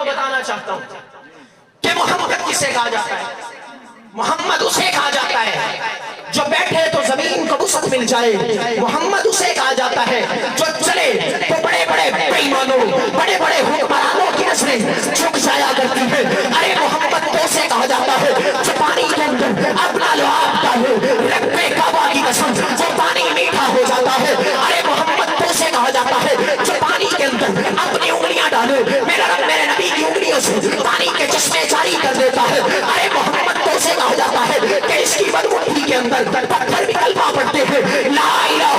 کو بتانا چاہتا ہوں کہ محمد کسے کہا جاتا ہے؟ محمد اسے کہا جاتا ہے جو بیٹھے تو زمین کو وسعت مل جائے. محمد اسے کہا جاتا ہے جو چلے تو بڑے بڑے بے ایمانوں بڑے بڑے حکمرانوں کی نسلیں جھک جایا کرتی ہیں. ارے محمد تو اسے کہا جاتا ہے جو پانی کے اندر اپنا لعاب ڈالے, رب کعبہ کی قسم وہ پانی میٹھا ہو جاتا ہے. ارے محمد تو اسے کہا جاتا ہے جو پانی کے اندر اپنی انگلیاں ڈالے, میرا رب میرے نبی کی انگلیوں سے پانی کے چشمے جاری کر دیتا ہے. ارے محمد تو اسے کہا جاتا ہے کہ اس کی بدمٹھی کے اندر پتھر بھی کلمہ پڑھتے ہیں, لا الہ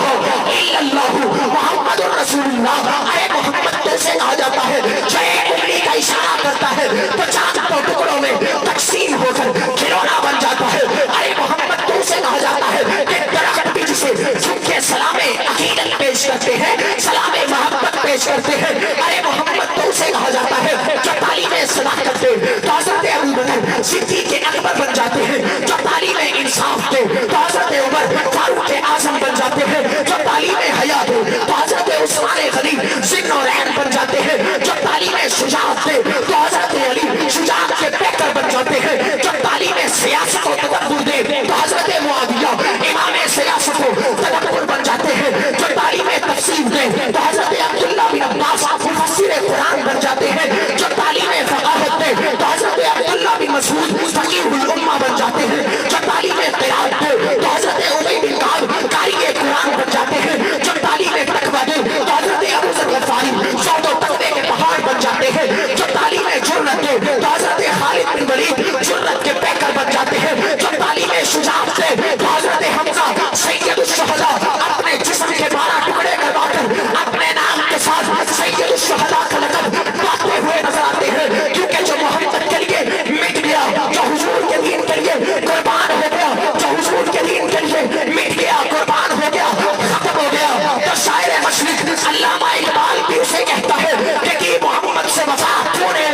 الا اللہ محمد الرسول اللہ. ارے محمد تو اسے کہا جاتا ہے جو ایک انگلی کا اشارہ کرتا ہے تو چاند کو ٹکڑوں میں تقسیم ہو کر کھلونا بن جاتا ہے. ارے محمد تو اسے کہا جاتا ہے کہ درخت بھی جسے جھک کے سلام عقیدت پیش کرتے ہیں, سلام محبت پیش کرتے ہیں. ارے محمد تو اسے کہا جاتا ہے جو تعلیم صداقت دے تو حضرت ابو بکر صدیق اکبر بن جاتے ہیں, جو تعلیم انصاف دے تو حضرت عمر فاروق اعظم بن جاتے ہیں, جو تعلیم حیا دے تو حضرت عثمان غنی ذی النورین بن جاتے ہیں, جو تعلیم شجاعت دے تو حضرت علی شجاعت کے پیکر بن جاتے ہیں, جو تعلیم سیاست و تدبر دے تو حضرت معاویہ امام سیاست و تدبر بن جاتے ہیں, جو تعلیم تفسیر دے تو حضرت عبداللہ بن عباس مفسر قرآن بن جاتے ہیں, جو تعلیم فقاہت دے تو حضرت عبداللہ بن مسعود فقیہ الامہ بن جاتے ہیں, جو تعلیم قرآن دے تو حضرت ابی بن کعب قاری قرآن بن جاتے ہیں, جو تعلیم تقویٰ دے تو حضرت ابو ذر غفاری زہد و تقوی کے پہاڑ بن جاتے ہیں, جو تعلیم جرأت دے تو حضرت خالد بن ولید جرأت کے پیکر بن جاتے ہیں, جو تعلیم شجاعت دے تو حضرت حمزہ سید الشہداء اپنے جسم کے 12 ٹکڑے کروا کر اپنے نام کے ساتھ سید الشہداء کا لقب پاتے ہوئے نظر آتے ہیں, کیونکہ جو محمد کے لیے مٹ گیا, جو حضور کے دین کے لیے قربان ہو گیا, جو حضور کے دین کے لیے مٹ گیا, قربان ہو گیا, ختم ہو گیا. تو شاعر مشرق علامہ اقبال بھی اسے کہتا ہے کہ کی محمد سے وفا پورے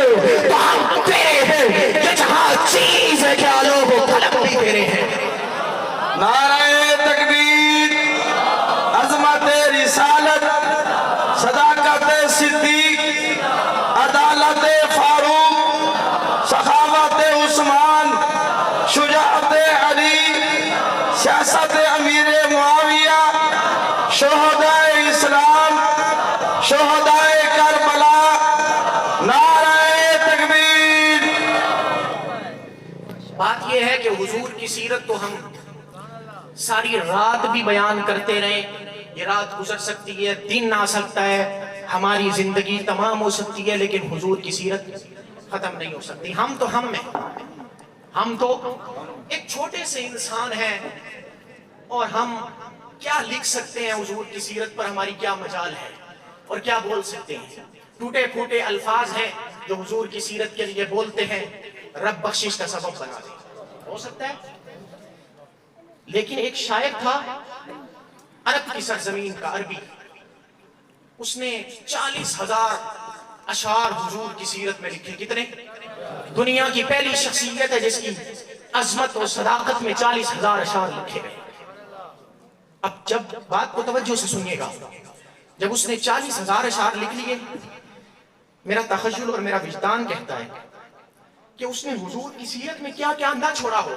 تو ہم تیرے ہیں, کہ جہاں چیز ہے کیا لوگ طلب بھی تیرے ہیں. نعرہ تکبیر, عظمت رسالت, صداقت صدیق, عدالت فاروق, سخاوت عثمان, شجاعت علی, سیاست امیر معاویہ, شہداء اسلام, شہداء کربلا. نعرہ تکبیر. بات یہ ہے کہ حضور کی سیرت تو ہم ساری رات بھی بیان کرتے رہے, یہ رات گزر سکتی ہے, دن آ سکتا ہے, ہماری زندگی تمام ہو سکتی ہے, لیکن حضور کی سیرت ختم نہیں ہو سکتی. ہم تو ہم ہیں, ہم تو ایک چھوٹے سے انسان ہیں, اور ہم کیا لکھ سکتے ہیں حضور کی سیرت پر, ہماری کیا مجال ہے اور کیا بول سکتے ہیں. ٹوٹے پھوٹے الفاظ ہیں جو حضور کی سیرت کے لیے بولتے ہیں, رب بخشش کا سبب بنا دے, ہو سکتا ہے. لیکن ایک شاعر تھا عرب کی سرزمین کا, عربی, اس نے 40,000 اشعار حضور کی سیرت میں لکھے. کتنے؟ دنیا کی پہلی شخصیت ہے جس کی عظمت اور صداقت میں 40,000 اشعار لکھے گئے. اب جب بات کو توجہ سے سنیے گا, جب اس نے 40,000 اشعار لکھ لیے, میرا تخیل اور میرا وجدان کہتا ہے کہ اس نے حضور کی سیرت میں کیا کیا نہ چھوڑا ہو.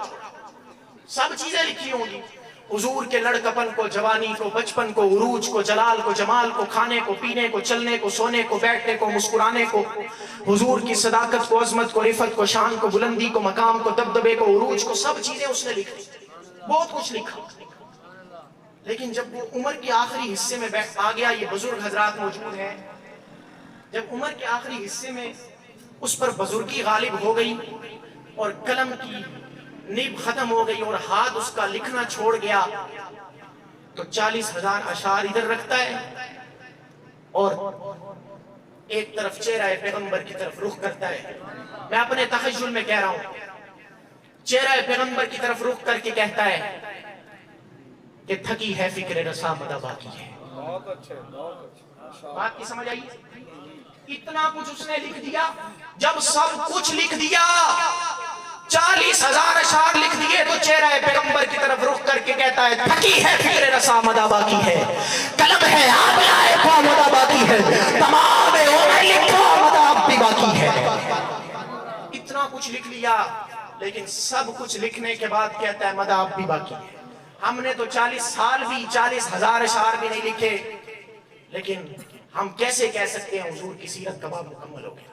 سب چیزیں لکھی ہوں گی, حضور کے لڑکپن کو, جوانی کو, بچپن کو, عروج کو, جلال کو, جمال کو, کھانے کو, پینے کو, چلنے کو, سونے کو, بیٹھنے کو, مسکرانے کو, حضور کی صداقت کو, عظمت کو, رفعت کو, شان کو, بلندی کو, مقام کو, دبدبے کو, عروج کو, سب چیزیں اس نے لکھی, بہت کچھ لکھا. لیکن جب وہ عمر کے آخری حصے میں آ گیا, یہ بزرگ حضرات موجود ہیں, جب عمر کے آخری حصے میں اس پر بزرگی غالب ہو گئی اور قلم کی نیب ختم ہو گئی اور ہاتھ اس کا لکھنا چھوڑ گیا, تو 40,000 اشعار ادھر رکھتا ہے اور ایک طرف چہرہ پیغمبر کی طرف رخ کرتا ہے. میں اپنے تخیل میں کہہ رہا ہوں, چہرہ پیغمبر کی طرف رخ کر کے کہتا ہے کہ تھکی ہے فکر رسا مدہ باقی ہے. بہت اچھے, بہت اچھے. بات کی سمجھ آئی؟ اتنا کچھ اس نے لکھ دیا. جب سب کچھ لکھ دیا, 40,000 اشعار لکھ دیے, تو چہرہ پیغمبر کی طرف رخ کر کے کہتا ہے تھکی ہے فکر رسا مدہ باقی ہے, قلم ہے آپ لائے خواہ مدہ باقی ہے, تمام عمر لکھو مدہ اب بھی باقی ہے. کچھ لکھ لیا، لیکن سب کچھ لکھنے کے بعد کہتا ہے مدح اب بھی باقی ہے. ہم نے تو 40 سال بھی 40,000 اشعار بھی نہیں لکھے، لیکن ہم کیسے کہہ سکتے ہیں حضور کی سیرت کا باب مکمل ہو گیا؟